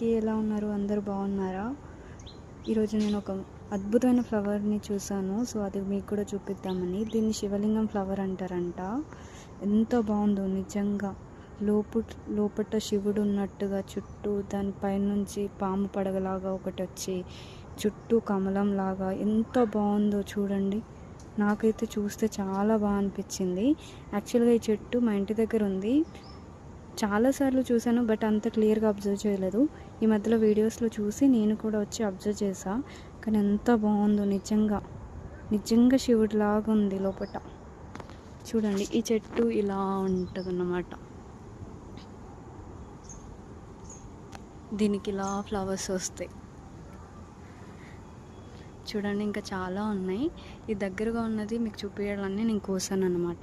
అందరికీ ఎలా ఉన్నారు? అందరూ బాగున్నారా? ఈరోజు నేను ఒక అద్భుతమైన ఫ్లవర్ని చూసాను. సో అది మీకు కూడా చూపిద్దామని. దీన్ని శివలింగం ఫ్లవర్ అంటారంట. ఎంత బాగుందో నిజంగా. లోపట శివుడు ఉన్నట్టుగా చుట్టూ దాని పైనుంచి పాము పడగలాగా ఒకటి వచ్చి చుట్టూ కమలం లాగా ఎంత బాగుందో చూడండి. నాకైతే చూస్తే చాలా బాగా అనిపించింది. యాక్చువల్గా ఈ చెట్టు మా ఇంటి దగ్గర ఉంది. చాలాసార్లు చూశాను, బట్ అంత క్లియర్గా అబ్జర్వ్ చేయలేదు. ఈ మధ్యలో వీడియోస్లో చూసి నేను కూడా వచ్చి అబ్జర్వ్ చేశా. కానీ ఎంత బాగుందో నిజంగా శివుడిలాగా ఉంది లోపల. చూడండి, ఈ చెట్టు ఇలా ఉంటుందన్నమాట. దీనికి ఇలా ఫ్లవర్స్ వస్తాయి. చూడండి, ఇంకా చాలా ఉన్నాయి. ఈ దగ్గరగా ఉన్నది మీకు చూపించాలని నేను కోసాను అన్నమాట.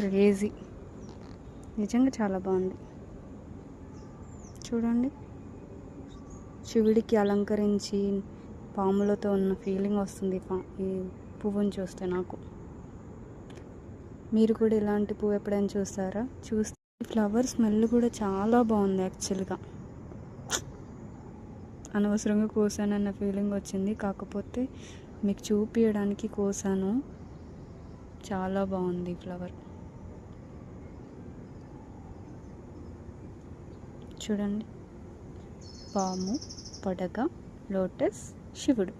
క్రేజీ, నిజంగా చాలా బాగుంది. చూడండి, శివుడికి అలంకరించి పాములతో ఉన్న ఫీలింగ్ వస్తుంది ఈ పువ్వుని చూస్తే నాకు. మీరు కూడా ఇలాంటి పువ్వు ఎప్పుడైనా చూస్తారా? చూస్తే ఫ్లవర్ స్మెల్ కూడా చాలా బాగుంది. యాక్చువల్గా అనవసరంగా కోసానన్న ఫీలింగ్ వచ్చింది. కాకపోతే మీకు చూపించడానికి కోసాను. చాలా బాగుంది ఫ్లవర్. చూడండి, పాము, పడగ, లోటస్, శివుడు.